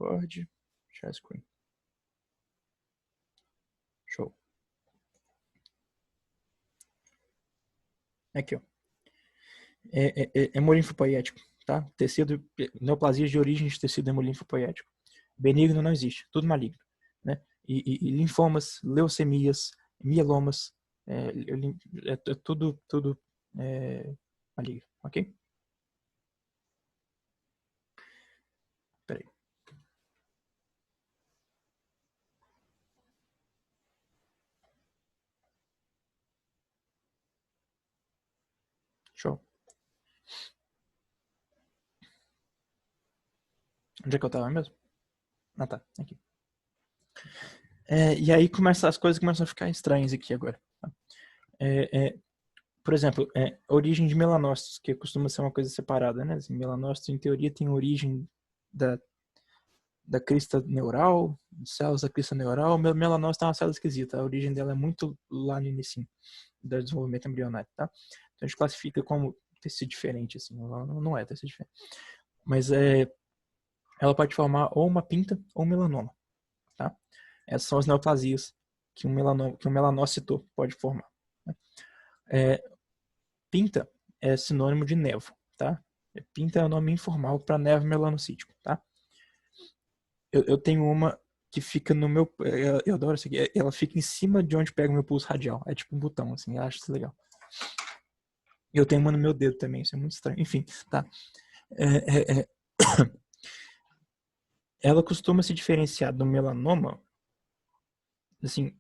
Record, share screen. Show. Aqui, ó. Hemolinfopoético, tá? Tecido, neoplasias de origem de tecido hemolinfopoético. Benigno não existe, tudo maligno, né? E linfomas, leucemias, mielomas, tudo maligno, ok? Peraí. Show. Onde é que eu tava mesmo? Ah, tá. Aqui. E aí as coisas começam a ficar estranhas aqui agora. Tá? Por exemplo, origem de melanócitos, que costuma ser uma coisa separada, né? Assim, melanócitos, em teoria, tem origem da crista neural, células da crista neural. Melanócito é uma célula esquisita. A origem dela é muito lá no início do desenvolvimento embrionário, tá? Então a gente classifica como tecido diferente, assim. Não é tecido diferente. Mas ela pode formar ou uma pinta ou um melanoma, tá? Essas são as neoplasias que um melanócito pode formar. Né? Pinta é sinônimo de nevo, tá? Pinta é o nome informal para nevo melanocítico, tá? Eu tenho uma que fica no meu... Eu adoro isso aqui. Ela fica em cima de onde pega o meu pulso radial. É tipo um botão, assim. Eu acho isso legal. Eu tenho uma no meu dedo também. Isso é muito estranho. Enfim, tá? Ela costuma se diferenciar do melanoma. Assim,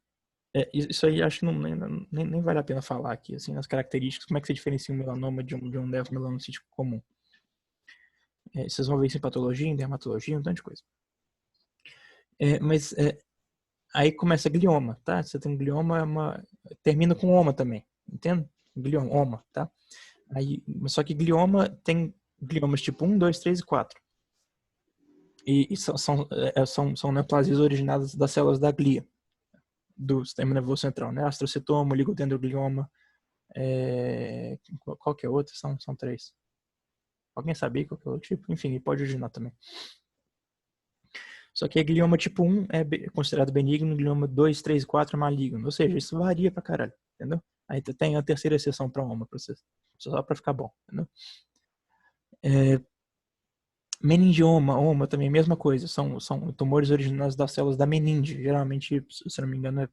isso aí acho que nem vale a pena falar aqui, assim, as características. Como é que você diferencia um melanoma de um nevo melanocítico comum? Vocês vão ver isso em patologia, em dermatologia, um tanto de coisa. Mas aí começa glioma, tá? Você tem glioma, termina com oma também, entende? Glioma, oma, tá? Aí, só que glioma tem gliomas tipo 1, 2, 3 e 4. E são neoplasias originadas das células da glia, do sistema nervoso central, né? Astrocitoma, oligodendroglioma, qual que é outra? São 3. Alguém sabia qual que é o tipo? Enfim, pode originar também. Só que a glioma tipo 1 é considerado benigno, glioma 2, 3 e 4 é maligno. Ou seja, isso varia pra caralho, entendeu? Aí tem a terceira exceção pra oma, só pra ficar bom, entendeu? Meningioma, oma também, mesma coisa. São tumores originados das células da meninge. Geralmente, se não me engano,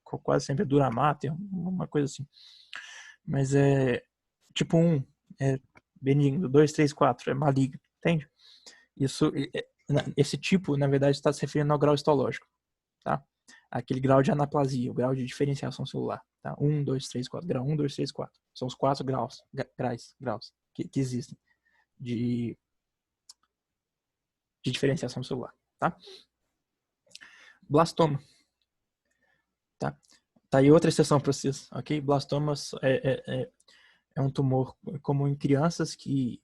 quase sempre é Duramater, uma coisa assim. Mas tipo 1 é benigno, 2, 3, 4 é maligno, entende? Esse tipo, na verdade, está se referindo ao grau histológico, tá? Aquele grau de anaplasia, o grau de diferenciação celular, tá? 1, 2, 3, 4, grau 1, 2, 3, 4. São os 4 graus que existem de diferenciação celular, tá? Blastoma, tá? Tá aí outra exceção para vocês, ok? Blastomas é um tumor comum em crianças que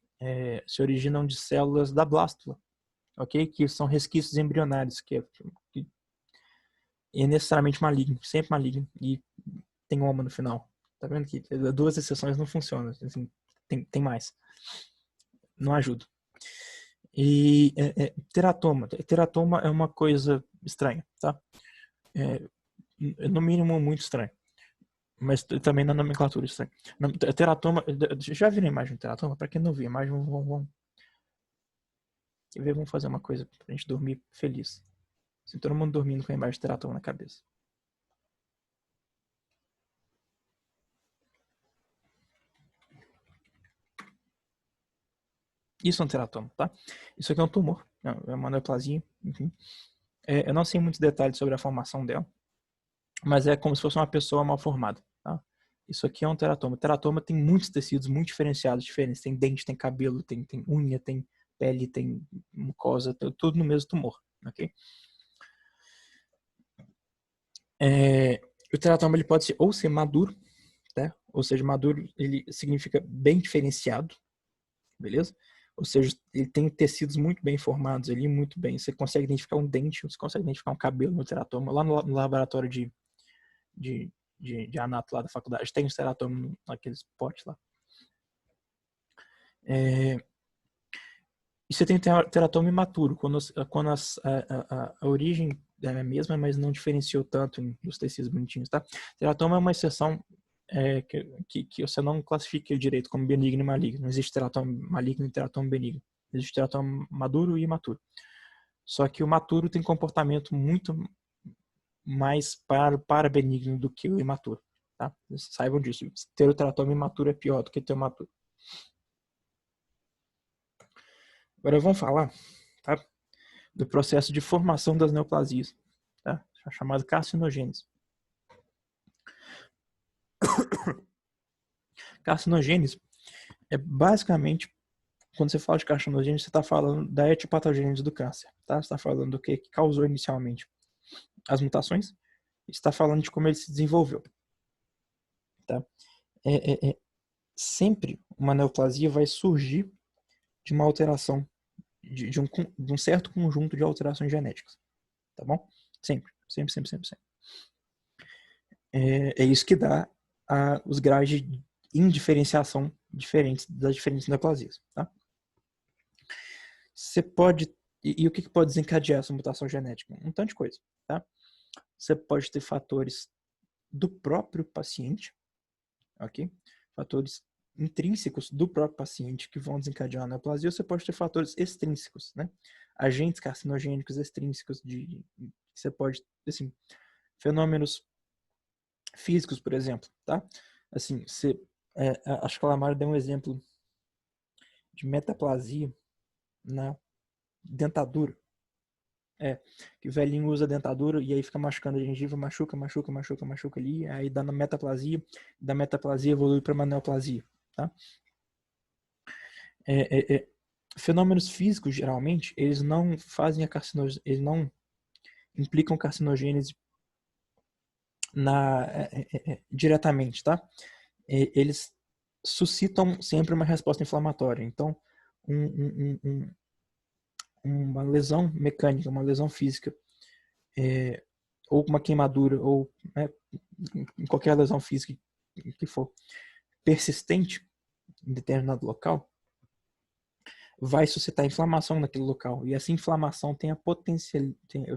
se originam de células da blástula, ok? Que são resquícios embrionários, que é necessariamente maligno, sempre maligno, e tem oma no final. Tá vendo que 2 exceções não funcionam, assim, tem mais. Não ajuda. E teratoma. Teratoma é uma coisa estranha, tá? No mínimo muito estranho. Mas também na nomenclatura estranha. Teratoma, já viram a imagem do teratoma? Para quem não viu a imagem, vamos fazer uma coisa pra gente dormir feliz. Assim, todo mundo dormindo com a imagem de teratoma na cabeça. Isso é um teratoma, tá? Isso aqui é um tumor, é uma neoplasia, enfim. Eu não sei muitos detalhes sobre a formação dela, mas é como se fosse uma pessoa mal formada, tá? Isso aqui é um teratoma. O teratoma tem muitos tecidos muito diferenciados, diferentes. Tem dente, tem cabelo, tem unha, tem pele, tem mucosa, tudo no mesmo tumor, ok? O teratoma ele pode ser maduro, né? Ou seja, maduro ele significa bem diferenciado, beleza? Ou seja, ele tem tecidos muito bem formados ali, muito bem. Você consegue identificar um dente, você consegue identificar um cabelo no teratoma. Lá no laboratório de anato lá da faculdade tem um teratoma naqueles potes lá. E você tem teratoma imaturo, quando a origem é a mesma, mas não diferenciou tanto nos tecidos bonitinhos, tá? Teratoma é uma exceção que você não classifica ele direito como benigno e maligno. Não existe teratoma maligno e teratoma benigno. Existe teratoma maduro e imaturo. Só que o maturo tem comportamento muito mais para benigno do que o imaturo, tá? Saibam disso. Ter o teratoma imaturo é pior do que ter o maturo. Agora vamos falar, tá, do processo de formação das neoplasias, tá? Chamado carcinogênese. Carcinogênese é basicamente, quando você fala de carcinogênese, você está falando da etiopatogênese do câncer, tá? Você está falando do que causou inicialmente as mutações, e está falando de como ele se desenvolveu, tá? Sempre uma neoplasia vai surgir de uma alteração, de um certo conjunto de alterações genéticas, tá bom? Sempre, sempre, sempre, sempre, sempre. É isso que dá os graus de indiferenciação diferentes das diferentes neoplasias, tá? Você pode... E o que pode desencadear essa mutação genética? Um tanto de coisa, tá? Você pode ter fatores do próprio paciente, ok? Fatores intrínsecos do próprio paciente que vão desencadear a neoplasia, ou você pode ter fatores extrínsecos, né? Agentes carcinogênicos extrínsecos você pode, assim, fenômenos físicos, por exemplo, tá? Assim, acho que a Lamar deu um exemplo de metaplasia na dentadura. Que o velhinho usa dentadura e aí fica machucando a gengiva, machuca ali, aí dá na metaplasia, da metaplasia evolui para uma neoplasia, tá? Fenômenos físicos, geralmente, eles não fazem a carcinogênese, eles não implicam carcinogênese diretamente, tá? Eles suscitam sempre uma resposta inflamatória. Então, uma lesão mecânica, uma lesão física, ou uma queimadura, ou qualquer lesão física que for persistente em determinado local, vai suscitar inflamação naquele local. E essa inflamação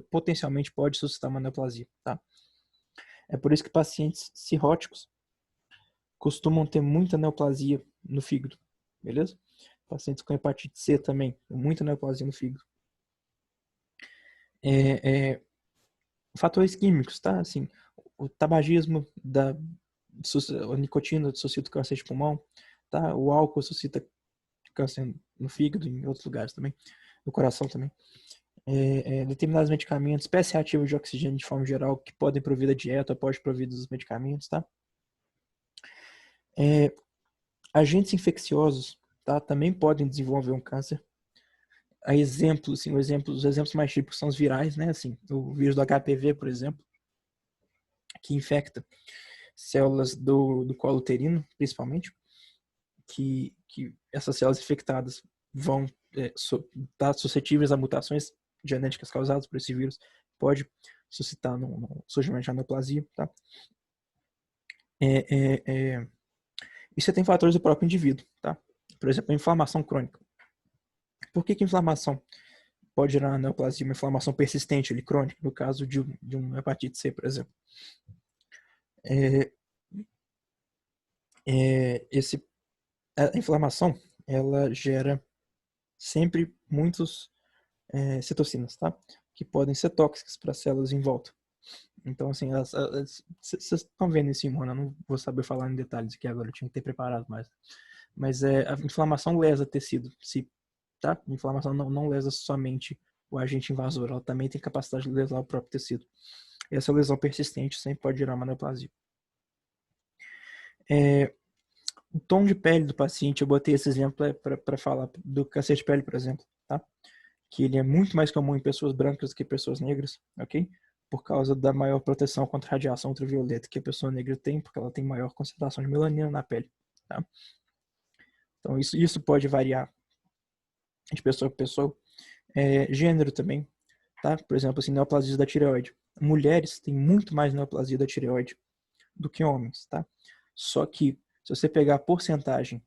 potencialmente pode suscitar uma neoplasia, tá? É por isso que pacientes cirróticos costumam ter muita neoplasia no fígado, beleza? Pacientes com hepatite C também, muita neoplasia no fígado. Fatores químicos, tá? Assim, o tabagismo, a nicotina suscita câncer de pulmão, tá? O álcool suscita câncer no fígado e em outros lugares também, no coração também. Determinados medicamentos, espécie ativa de oxigênio de forma geral, que podem provir da dieta, pode provir dos medicamentos, tá? Agentes infecciosos, tá? Também podem desenvolver um câncer. Os exemplos mais típicos são os virais, né? Assim, o vírus do HPV, por exemplo, que infecta células do colo uterino, principalmente, que essas células infectadas vão estar suscetíveis a mutações genéticas causadas por esse vírus, pode suscitar no surgimento de aneoplasia, tá? E você tem fatores do próprio indivíduo, tá? Por exemplo, a inflamação crônica. Por que a inflamação pode gerar neoplasia, uma inflamação persistente, ali, crônica, no caso de um hepatite C, por exemplo? A inflamação, ela gera sempre muitos citocinas, tá? Que podem ser tóxicas para as células em volta. Então, assim, vocês estão vendo isso em humano, eu não vou saber falar em detalhes aqui agora, eu tinha que ter preparado mais. Mas a inflamação lesa tecido, tá? A inflamação não lesa somente o agente invasor, ela também tem capacidade de lesar o próprio tecido. E essa lesão persistente sempre pode gerar uma neoplasia. O tom de pele do paciente, eu botei esse exemplo para falar do câncer de pele, por exemplo, tá? Que ele é muito mais comum em pessoas brancas do que pessoas negras, ok? Por causa da maior proteção contra radiação ultravioleta que a pessoa negra tem, porque ela tem maior concentração de melanina na pele, tá? Então isso pode variar de pessoa para pessoa. Gênero também, tá? Por exemplo, assim, neoplasia da tireoide. Mulheres têm muito mais neoplasia da tireoide do que homens, tá? Só que, se você pegar a porcentagem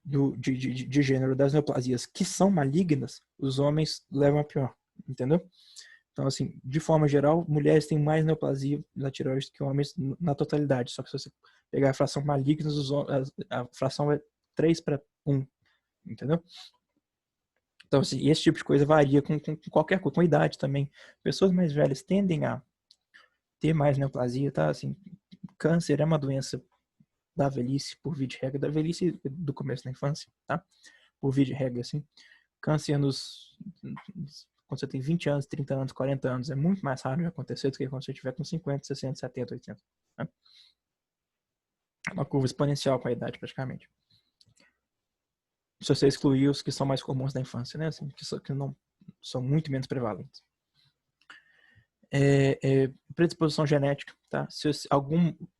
de gênero das neoplasias que são malignas, os homens levam a pior, entendeu? Então, assim, de forma geral, mulheres têm mais neoplasia na tireoide que homens na totalidade. Só que se você pegar a fração malignas, a fração é 3:1, entendeu? Então, assim, esse tipo de coisa varia com qualquer coisa, com idade também. Pessoas mais velhas tendem a ter mais neoplasia, tá? Assim, câncer é uma doença da velhice, por via de regra, da velhice do começo da infância, tá? Por via de regra, assim. Câncer quando você tem 20 anos, 30 anos, 40 anos, é muito mais raro de acontecer do que quando você tiver com 50, 60, 70, 80. Né? Uma curva exponencial com a idade, praticamente. Se você excluir os que são mais comuns da infância, né? Assim, que não são muito menos prevalentes. Predisposição genética, tá?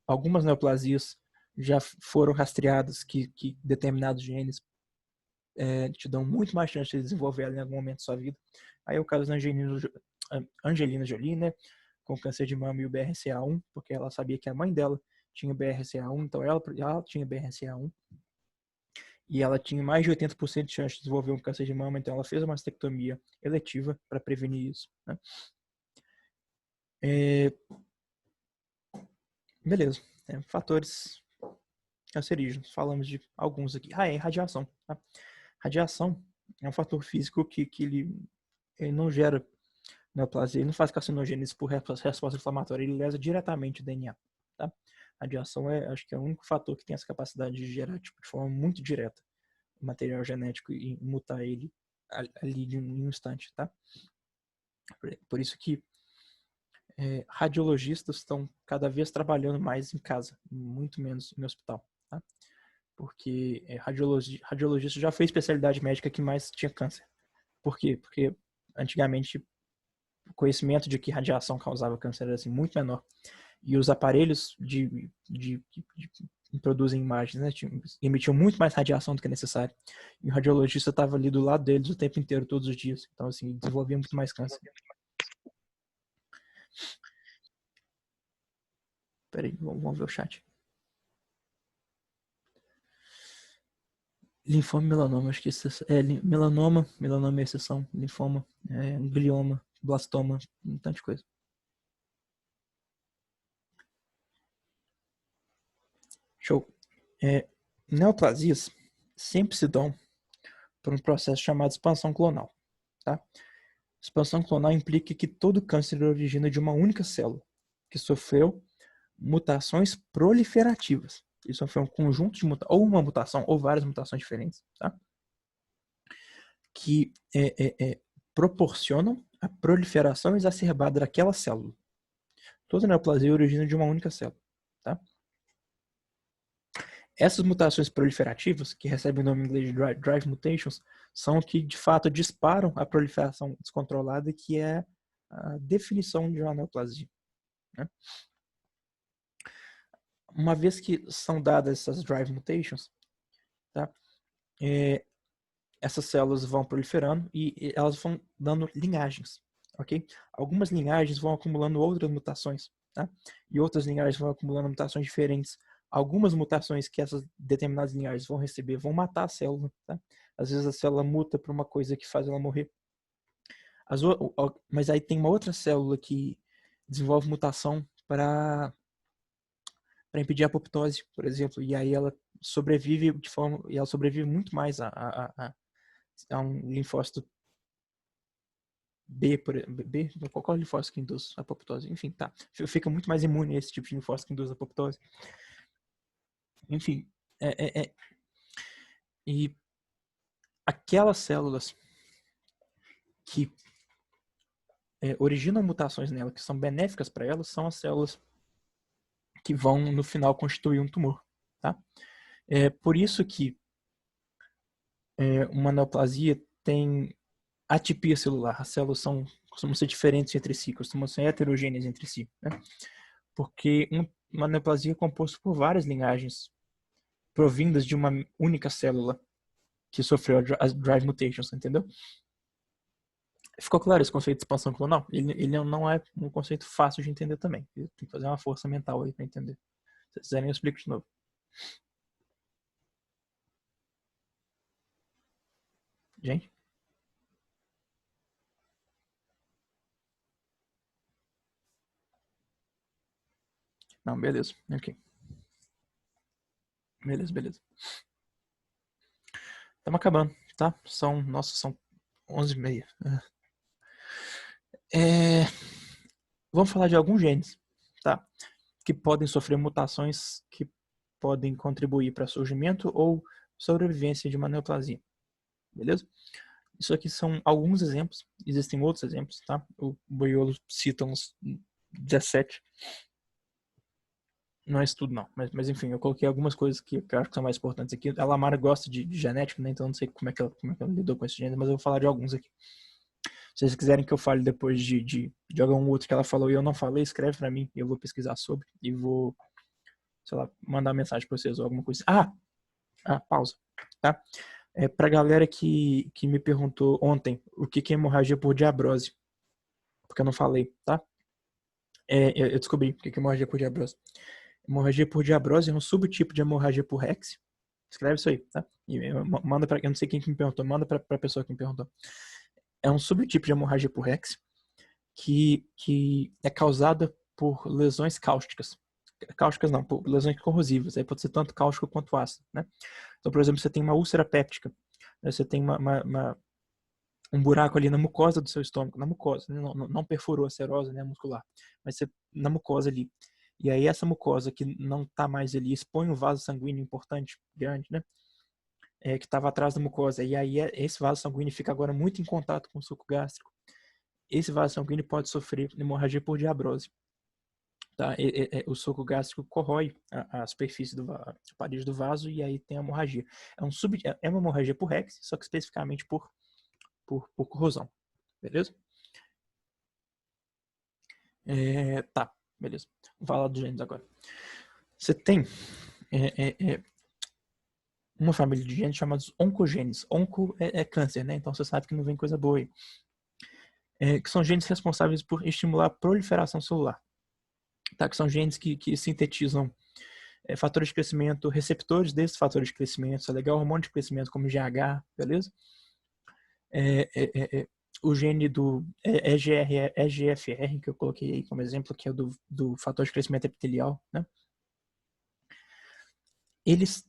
Algumas neoplasias já foram rastreadas que determinados genes te dão muito mais chance de desenvolver ela em algum momento da sua vida. Aí é o caso da Angelina Jolie, né? Com câncer de mama e o BRCA1, porque ela sabia que a mãe dela tinha BRCA1, então ela tinha BRCA1. E ela tinha mais de 80% de chance de desenvolver um câncer de mama, então ela fez uma mastectomia eletiva para prevenir isso. Né? Beleza. Fatores cancerígenos. Falamos de alguns aqui. Radiação. Tá? Radiação é um fator físico que ele não gera neoplasia, ele não faz carcinogênese por resposta inflamatória, ele lesa diretamente o DNA. Tá? Radiação acho que é o único fator que tem essa capacidade de gerar de forma muito direta o material genético e mutar ele ali em um instante. Tá? Por isso que radiologistas estão cada vez trabalhando mais em casa, muito menos em hospital. Tá? Porque radiologista já foi a especialidade médica que mais tinha câncer. Por quê? Porque antigamente o conhecimento de que radiação causava câncer era assim, muito menor. E os aparelhos que produzem imagens, né, emitiam muito mais radiação do que necessário. E o radiologista estava ali do lado deles o tempo inteiro, todos os dias. Então, assim, desenvolvia muito mais câncer. Peraí, vamos ver o chat. Linfoma e melanoma, acho que melanoma é exceção, linfoma, glioma, blastoma, um tanto de coisa. Show. Neoplasias sempre se dão por um processo chamado expansão clonal. Tá? Expansão clonal implica que todo câncer origina de uma única célula, que sofreu mutações proliferativas. Isso foi um conjunto de mutações, ou uma mutação, ou várias mutações diferentes, tá? Que proporcionam a proliferação exacerbada daquela célula. Toda neoplasia origina de uma única célula. Tá? Essas mutações proliferativas, que recebem o nome em inglês de drive mutations, são que de fato disparam a proliferação descontrolada, que é a definição de uma neoplasia. Né? Uma vez que são dadas essas drive mutations, tá? Essas células vão proliferando e elas vão dando linhagens, ok? Algumas linhagens vão acumulando outras mutações, tá? E outras linhagens vão acumulando mutações diferentes. Algumas mutações que essas determinadas linhagens vão receber vão matar a célula, tá? Às vezes a célula muta para uma coisa que faz ela morrer. Mas aí tem uma outra célula que desenvolve mutação para impedir a apoptose, por exemplo, e aí ela sobrevive muito mais a um linfócito B, qual linfócito que induz a apoptose? Enfim, tá. Fica muito mais imune a esse tipo de linfócito que induz a apoptose. Enfim, e aquelas células que originam mutações nela, que são benéficas para elas, são as células que vão, no final, constituir um tumor. Tá? Por isso que uma neoplasia tem atipia celular. As células costumam ser diferentes entre si, costumam ser heterogêneas entre si. Né? Porque uma neoplasia é composta por várias linhagens provindas de uma única célula que sofreu as drive mutations, entendeu? Ficou claro esse conceito de expansão clonal? Ele não é um conceito fácil de entender também. Tem que fazer uma força mental aí para entender. Se vocês quiserem, eu explico de novo. Gente? Não, beleza. Ok. Beleza, beleza. Estamos acabando, tá? Nossa, são 11h30. Vamos falar de alguns genes, tá? Que podem sofrer mutações que podem contribuir para surgimento ou sobrevivência de uma neoplasia. Beleza? Isso aqui são alguns exemplos. Existem outros exemplos, tá? O Boiolo cita uns 17. Não é isso tudo, não. Mas enfim, eu coloquei algumas coisas que eu acho que são mais importantes aqui. A Lamara gosta de genética, né? Então não sei como é que ela lidou com esse gênero, mas eu vou falar de alguns aqui. Se vocês quiserem que eu fale depois de algum outro que ela falou e eu não falei, escreve pra mim. Eu vou pesquisar sobre e vou, sei lá, mandar mensagem pra vocês ou alguma coisa. Pausa, tá? Pra galera que me perguntou ontem o que é hemorragia por diabrose, porque eu não falei, tá? Eu descobri o que é hemorragia por diabrose. Hemorragia por diabrose é um subtipo de hemorragia por Rex. Escreve isso aí, tá? E manda pra, eu não sei quem que me perguntou, manda pra pessoa que me perguntou. É um subtipo de hemorragia por Rex que é causada por lesões cáusticas. Cáusticas não, por lesões corrosivas. Aí pode ser tanto cáustico quanto ácido, né? Então, por exemplo, você tem uma úlcera péptica, né? Você tem um buraco ali na mucosa do seu estômago, na mucosa, né? Não perfurou a serose, né, muscular, mas você, na mucosa ali. E aí essa mucosa que não está mais ali expõe um vaso sanguíneo importante, grande, né? Que estava atrás da mucosa. E aí esse vaso sanguíneo fica agora muito em contato com o suco gástrico. Esse vaso sanguíneo pode sofrer hemorragia por diabrose. Tá? O suco gástrico corrói a superfície a parede do vaso e aí tem a hemorragia. É uma hemorragia por Rex, só que especificamente por corrosão. Beleza? Tá, beleza. Vou falar dos genes agora. Você tem uma família de genes chamados oncogenes. Onco é câncer, né? Então você sabe que não vem coisa boa aí. Que são genes responsáveis por estimular a proliferação celular. Tá? Que são genes que sintetizam fatores de crescimento, receptores desses fatores de crescimento, isso é legal, hormônio de crescimento como GH, beleza? O gene do EGFR, que eu coloquei aí como exemplo, que é do fator de crescimento epitelial, né? Eles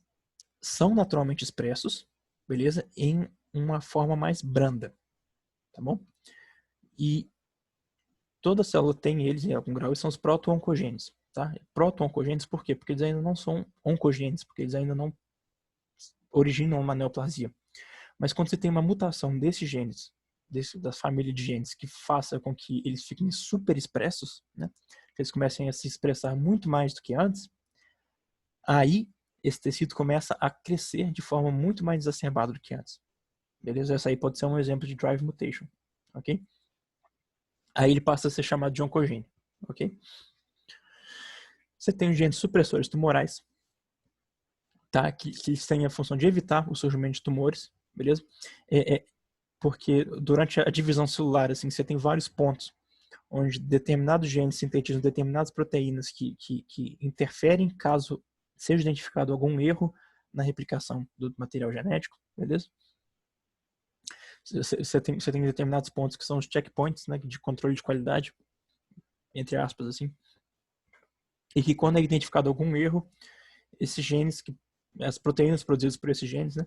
são naturalmente expressos, beleza? Em uma forma mais branda, tá bom? E toda célula tem eles em algum grau e são os proto-oncogenes, tá? Proto-oncogenes por quê? Porque eles ainda não são oncogenes, porque eles ainda não originam uma neoplasia. Mas quando você tem uma mutação desses genes, da família de genes, que faça com que eles fiquem super expressos, né? Que eles comecem a se expressar muito mais do que antes, aí esse tecido começa a crescer de forma muito mais exacerbada do que antes. Beleza? Essa aí pode ser um exemplo de drive mutation, ok? Aí ele passa a ser chamado de oncogene, ok? Você tem os genes supressores tumorais, tá? Que têm a função de evitar o surgimento de tumores, beleza? Porque durante a divisão celular, assim, você tem vários pontos onde determinados genes sintetizam determinadas proteínas que interferem caso seja identificado algum erro na replicação do material genético, beleza? Você tem determinados pontos que são os checkpoints, né, de controle de qualidade, entre aspas, assim, e que quando é identificado algum erro, esses genes, as proteínas produzidas por esses genes, né,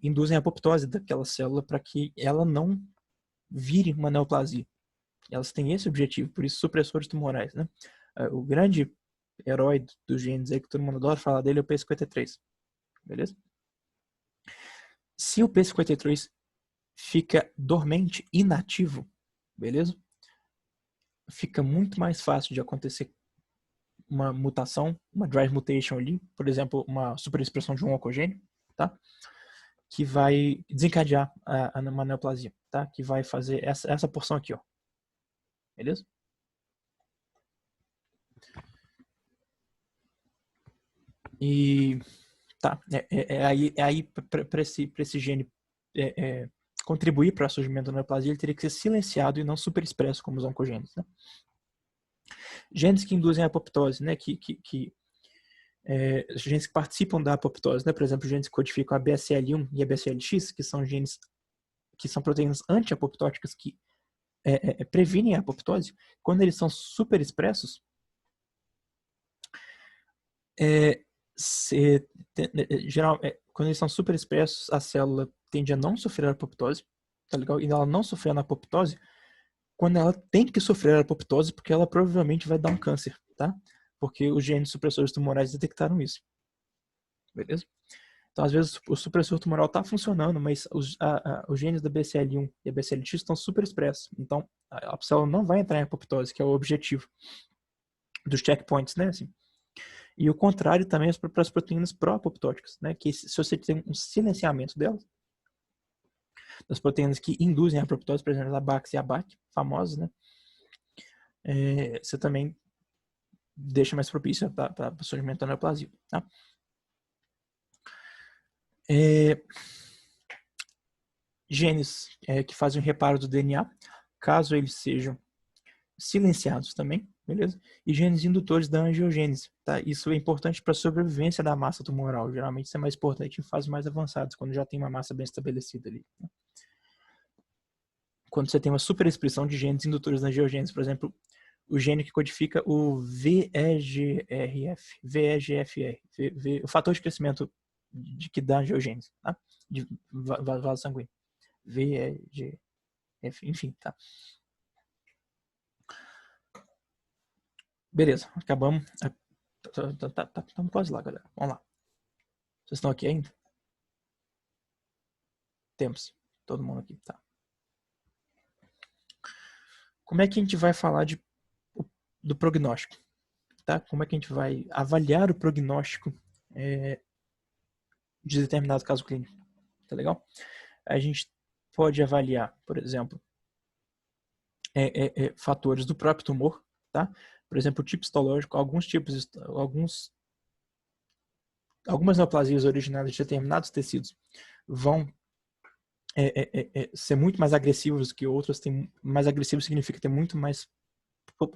induzem a apoptose daquela célula para que ela não vire uma neoplasia. Elas têm esse objetivo, por isso supressores tumorais, né? O grande herói dos genes aí que todo mundo adora falar dele é o P53, beleza? Se o P53 fica dormente, inativo, beleza? Fica muito mais fácil de acontecer uma mutação, uma drive mutation ali, por exemplo, uma superexpressão de um oncogênio, tá? Que vai desencadear uma neoplasia, tá? Que vai fazer essa porção aqui, ó. Beleza? E tá, aí para esse gene contribuir para o surgimento da neoplasia, ele teria que ser silenciado e não superexpresso como os oncogenes, né? Genes que induzem a apoptose, né? Que genes que participam da apoptose, né? Por exemplo, genes que codificam a BSL1 e a BSLX, que são genes que são proteínas anti-apoptóticas que previnem a apoptose. Quando eles são superexpressos, quando eles são superexpressos, a célula tende a não sofrer a apoptose, tá legal? E ela não sofrendo a apoptose, quando ela tem que sofrer a apoptose, porque ela provavelmente vai dar um câncer, tá? Porque os genes supressores tumorais detectaram isso. Beleza? Então, às vezes, o supressor tumoral está funcionando, mas os genes da BCL1 e a BCLX estão super expressos. Então, a célula não vai entrar em apoptose, que é o objetivo dos checkpoints, né? Assim. E o contrário também é para as proteínas pró-apoptóticas, né? Que se você tem um silenciamento delas, das proteínas que induzem a apoptose, por exemplo, a BAX e a BAC, famosas, né? Você também deixa mais propício para o surgimento da neoplasia, tá? Genes que fazem o reparo do DNA, caso eles sejam silenciados também, beleza? E genes indutores da angiogênese, tá? Isso é importante para a sobrevivência da massa tumoral. Geralmente isso é mais importante em fases mais avançadas, quando já tem uma massa bem estabelecida ali, né? Quando você tem uma superexpressão de genes indutores da angiogênese, por exemplo, o gene que codifica o VEGFR, o fator de crescimento que dá angiogênese, tá? De vaso sanguíneo. VEGF, enfim, tá? Beleza, acabamos. Estamos quase lá, galera. Vamos lá. Vocês estão aqui ainda? Temos. Todo mundo aqui, tá. Como é que a gente vai falar do prognóstico? Tá? Como é que a gente vai avaliar o prognóstico de determinado caso clínico? Tá legal? A gente pode avaliar, por exemplo, fatores do próprio tumor, tá? Por exemplo, o tipo histológico, algumas neoplasias originadas de determinados tecidos vão ser muito mais agressivos que outras. Mais agressivo significa ter muito mais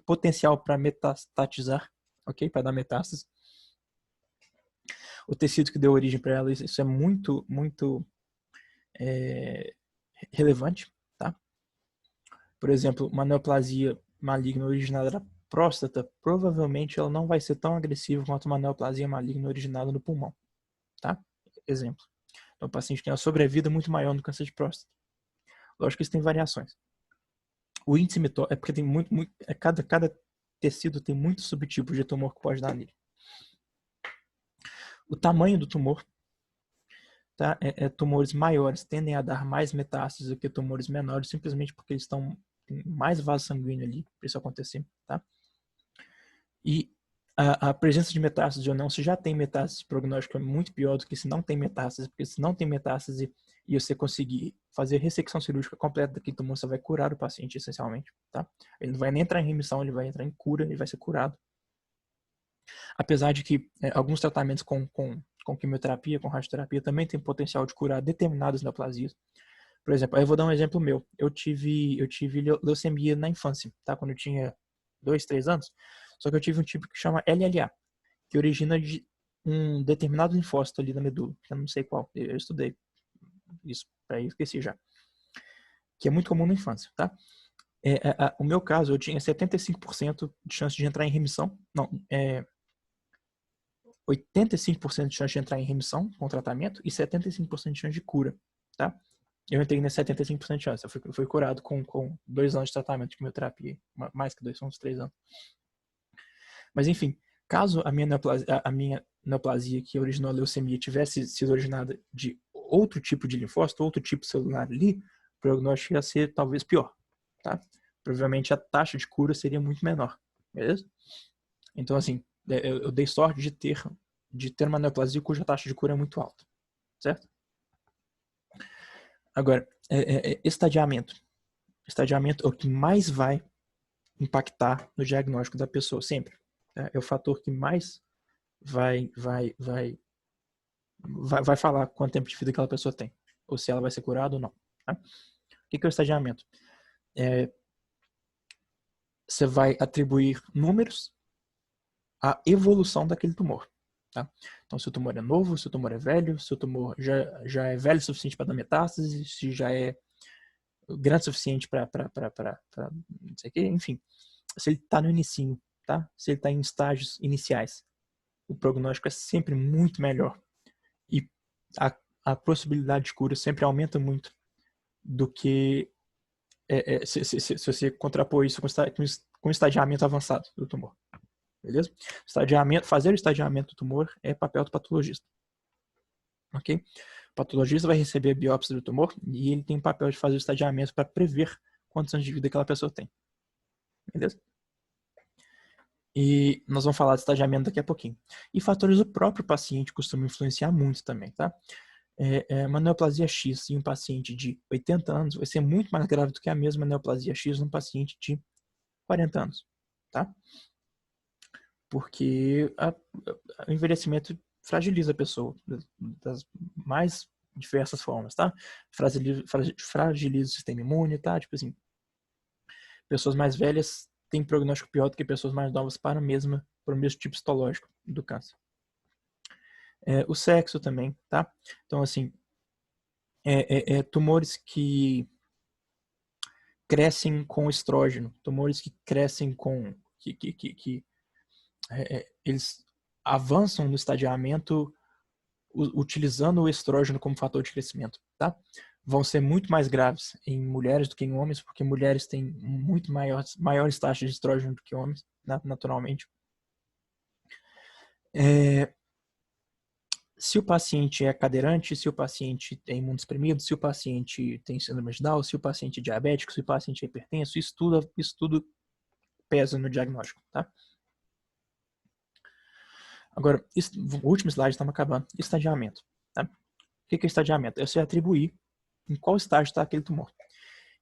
potencial para metastatizar, ok? Para dar metástase. O tecido que deu origem para ela, isso é muito, muito relevante, tá? Por exemplo, uma neoplasia maligna originada da próstata, provavelmente ela não vai ser tão agressiva quanto uma neoplasia maligna originada no pulmão, tá? Exemplo. Então, o paciente tem uma sobrevida muito maior no câncer de próstata. Lógico que isso tem variações. O índice mitótico é porque tem cada tecido tem muitos subtipos de tumor que pode dar nele. O tamanho do tumor, tá? Tumores maiores tendem a dar mais metástases do que tumores menores, simplesmente porque eles tem mais vaso sanguíneo ali para isso acontecer, tá? E a presença de metástase ou não, se já tem metástase, o prognóstico é muito pior do que se não tem metástase, porque se não tem metástase e você conseguir fazer ressecção cirúrgica completa daquele tumor, você vai curar o paciente, essencialmente, tá? Ele não vai nem entrar em remissão, ele vai entrar em cura, ele vai ser curado. Apesar de que alguns tratamentos com quimioterapia, com radioterapia, também tem potencial de curar determinadas neoplasias. Por exemplo, eu vou dar um exemplo meu. Eu tive leucemia na infância, tá? Quando eu tinha 2, 3 anos. Só que eu tive um tipo que chama LLA, que origina de um determinado linfócito ali da medula. Eu não sei qual. Eu estudei isso, aí esqueci já. Que é muito comum na infância, tá? O meu caso, eu tinha 75% de chance de entrar em remissão. Não, 85% de chance de entrar em remissão com tratamento e 75% de chance de cura, tá? Eu entrei nesse 75% de chance. Eu fui curado com 2 anos de tratamento de quimioterapia. Mais que 2, são uns 3 anos. Mas enfim, caso a minha neoplasia que originou a leucemia tivesse sido originada de outro tipo de linfócito, outro tipo celular ali, o prognóstico ia ser talvez pior, tá? Provavelmente a taxa de cura seria muito menor, beleza? Então assim, eu dei sorte de ter uma neoplasia cuja taxa de cura é muito alta, certo? Agora, estadiamento. Estadiamento é o que mais vai impactar no diagnóstico da pessoa, sempre. Tá? É o fator que mais vai falar quanto tempo de vida aquela pessoa tem, ou se ela vai ser curada ou não. Tá? O que é o estadiamento? Você vai atribuir números à evolução daquele tumor. tá? Então, se o tumor é novo, se o tumor é velho, se o tumor já é velho o suficiente para dar metástase, se já é grande o suficiente para não sei o quê, enfim. Se ele está no inicinho, tá? Se ele está em estágios iniciais, o prognóstico é sempre muito melhor. E a possibilidade de cura sempre aumenta muito do que se você contrapor isso com estadiamento avançado do tumor. Beleza? Fazer o estadiamento do tumor é papel do patologista. Ok? O patologista vai receber a biópsia do tumor e ele tem o papel de fazer o estadiamento para prever quantos anos de vida aquela pessoa tem. Beleza? E nós vamos falar de estadiamento daqui a pouquinho. E fatores do próprio paciente costumam influenciar muito também, tá? Uma neoplasia X em um paciente de 80 anos vai ser muito mais grave do que a mesma neoplasia X num paciente de 40 anos, tá? Porque o envelhecimento fragiliza a pessoa das mais diversas formas, tá? Fragiliza o sistema imune, tá? Tipo assim, pessoas mais velhas têm prognóstico pior do que pessoas mais novas para o mesmo tipo histológico do câncer. O sexo também, tá? Então, assim, tumores que crescem com estrógeno, tumores que crescem com... eles avançam no estadiamento utilizando o estrógeno como fator de crescimento, tá? Vão ser muito mais graves em mulheres do que em homens, porque mulheres têm muito maiores taxas de estrógeno do que homens, naturalmente. Se o paciente é cadeirante, se o paciente tem imunossuprimido, se o paciente tem síndrome de Down, se o paciente é diabético, se o paciente é hipertenso, isso tudo pesa no diagnóstico, tá? Agora, o último slide, estamos acabando. Estadiamento, tá? O que é estadiamento? É você atribuir em qual estágio está aquele tumor.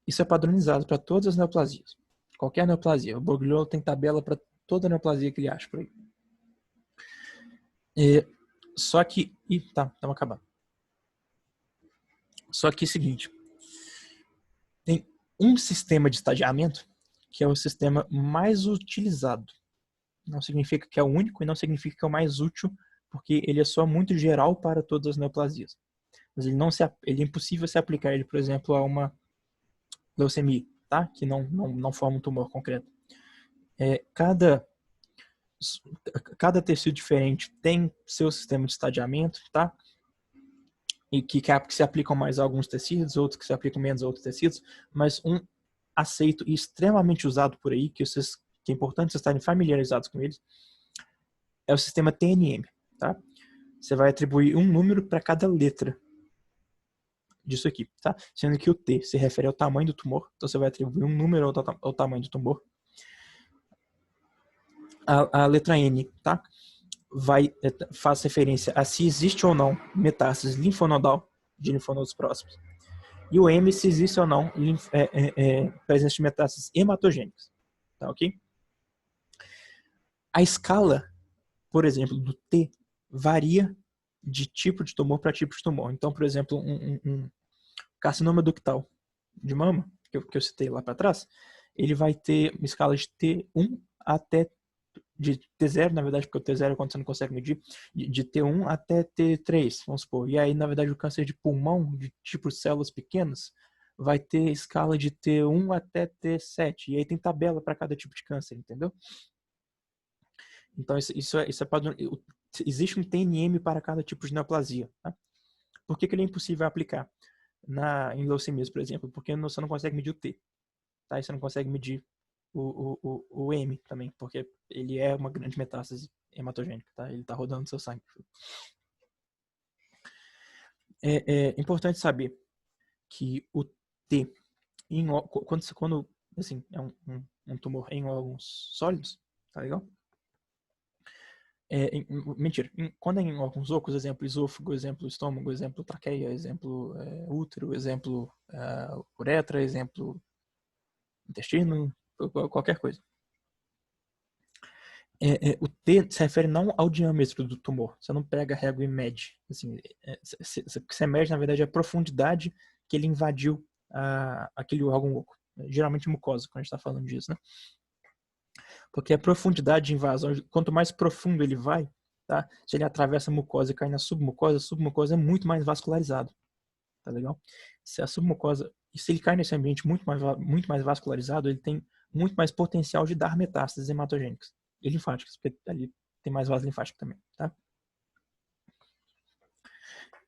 Isso é padronizado para todas as neoplasias. Qualquer neoplasia. O Bogliolo tem tabela para toda neoplasia que ele acha por aí. Só que... tá, estamos acabando. Só que é o seguinte. Tem um sistema de estadiamento que é o sistema mais utilizado. Não significa que é o único e não significa que é o mais útil, porque ele é só muito geral para todas as neoplasias. Mas ele é impossível se aplicar ele, por exemplo, a uma leucemia, tá? Que não forma um tumor concreto. Cada tecido diferente tem seu sistema de estadiamento, tá? E que se aplicam mais a alguns tecidos, outros que se aplicam menos a outros tecidos, mas um aceito e extremamente usado por aí, que é importante vocês estarem familiarizados com eles, é o sistema TNM, tá? Você vai atribuir um número para cada letra disso aqui, tá? Sendo que o T se refere ao tamanho do tumor, então você vai atribuir um número ao tamanho do tumor. A letra N, tá? Faz referência a se existe ou não metástase linfonodal de linfonodos próximos. E o M, se existe ou não presença de metástases hematogênicas, tá ok? A escala, por exemplo, do T varia de tipo de tumor para tipo de tumor. Então, por exemplo, um carcinoma ductal de mama, que eu citei lá para trás, ele vai ter uma escala de T1 até de T0, na verdade, porque o T0 é quando você não consegue medir, de T1 até T3, vamos supor. E aí, na verdade, o câncer de pulmão, de tipo células pequenas, vai ter escala de T1 até T7. E aí tem tabela para cada tipo de câncer, entendeu? Então, isso é padrão. Existe um TNM para cada tipo de neoplasia. Tá? Por que ele é impossível aplicar em leucemias, por exemplo? Porque você não consegue medir o T. Tá? E você não consegue medir o M também, porque ele é uma grande metástase hematogênica. Tá? Ele está rodando no seu sangue. É importante saber que o T, quando assim, é um tumor em órgãos sólidos, tá legal? Mentira, quando é em órgãos ocos, exemplo esôfago, exemplo estômago, exemplo traqueia, exemplo útero, exemplo uretra, exemplo intestino, qualquer coisa. O T se refere não ao diâmetro do tumor. Você não pega a régua e mede. Assim, o que você mede, na verdade, é a profundidade que ele invadiu aquele órgão oco. Geralmente mucosa, quando a gente está falando disso, né? Porque a profundidade de invasão, quanto mais profundo ele vai, tá? Se ele atravessa a mucosa e cai na submucosa, a submucosa é muito mais vascularizado, tá legal? Se a submucosa, e se ele cai nesse ambiente muito mais vascularizado, ele tem muito mais potencial de dar metástases hematogênicas e linfáticas, porque ali tem mais vaso linfático também, tá?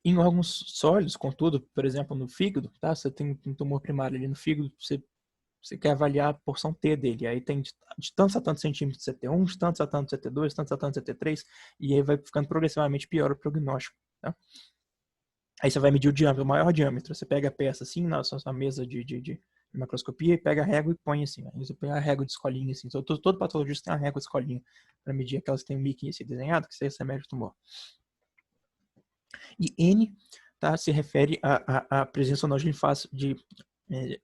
Em órgãos sólidos, contudo, por exemplo, no fígado, tá? Você tem um tumor primário ali no fígado, você quer avaliar a porção T dele. Aí tem de tantos a tantos centímetros de CT1, de tantos a tantos CT2, de tantos a tantos CT3, e aí vai ficando progressivamente pior o prognóstico, tá? Aí você vai medir o diâmetro, o maior diâmetro. Você pega a peça assim na sua mesa de macroscopia e pega a régua e põe assim. Aí você põe a régua de escolinha assim. Todo patologista tem uma régua de escolinha para medir aquelas que tem um miquinho assim desenhado, que você mede o tumor. E N, tá, se refere à presença ou não de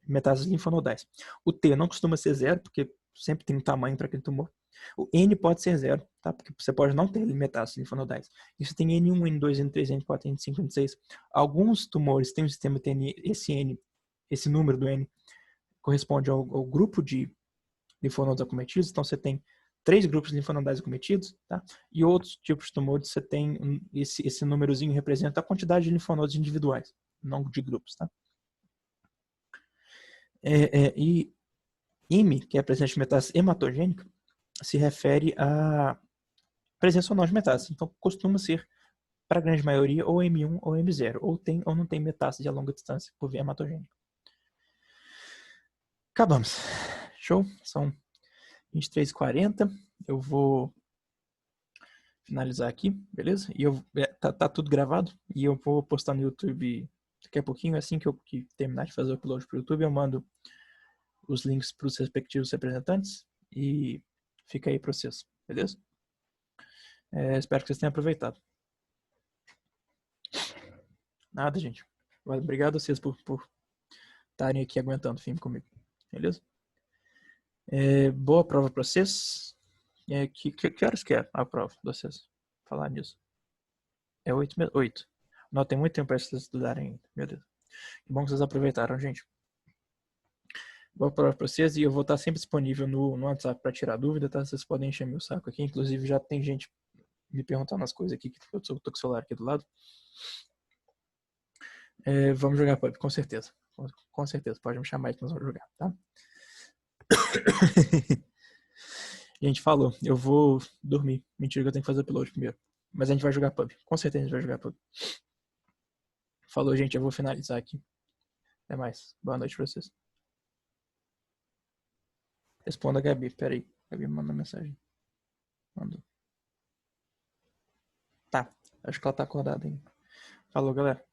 metástases linfonodais. O T não costuma ser zero, porque sempre tem um tamanho para aquele tumor. O N pode ser zero, tá? Porque você pode não ter metástases linfonodais. Isso tem N1, N2, N3, N4, N5, N6. Alguns tumores têm um sistema TN, esse número do N corresponde ao grupo de linfonodos acometidos. Então você tem 3 grupos linfonodais acometidos, tá? E outros tipos de tumores você tem esse númerozinho representa a quantidade de linfonodos individuais, não de grupos, tá? E IME, que é a presença de metástase hematogênica, se refere à presença ou não de metástase. Então, costuma ser, para a grande maioria, ou M1 ou M0, ou tem ou não tem metástase a longa distância por via hematogênica. Acabamos. Show? São 23h40. Eu vou finalizar aqui, beleza? E tá tudo gravado e eu vou postar no YouTube daqui a pouquinho. Assim que eu terminar de fazer o upload para o YouTube, eu mando os links para os respectivos representantes e fica aí para vocês, beleza? Espero que vocês tenham aproveitado. Nada, gente. Obrigado a vocês por estarem aqui aguentando firme comigo, beleza? Boa prova para vocês. Que horas que é a prova de vocês? Falar nisso. É 8 mesmo? 8. Não, tem muito tempo para vocês estudarem ainda. Meu Deus. Que bom que vocês aproveitaram, gente. Boa prova para vocês e eu vou estar sempre disponível no WhatsApp para tirar dúvida, tá? Vocês podem encher meu saco aqui. Inclusive já tem gente me perguntando as coisas aqui, que eu tô com o celular aqui do lado. Vamos jogar pub, com certeza. Com certeza, pode me chamar aí que nós vamos jogar, tá? Gente, falou. Eu vou dormir. Mentira que eu tenho que fazer o upload primeiro. Mas a gente vai jogar pub. Com certeza a gente vai jogar pub. Falou, gente. Eu vou finalizar aqui. Até mais. Boa noite pra vocês. Responda a Gabi. Pera aí. Gabi me manda mensagem. Mandou. Tá. Acho que ela tá acordada ainda. Falou, galera.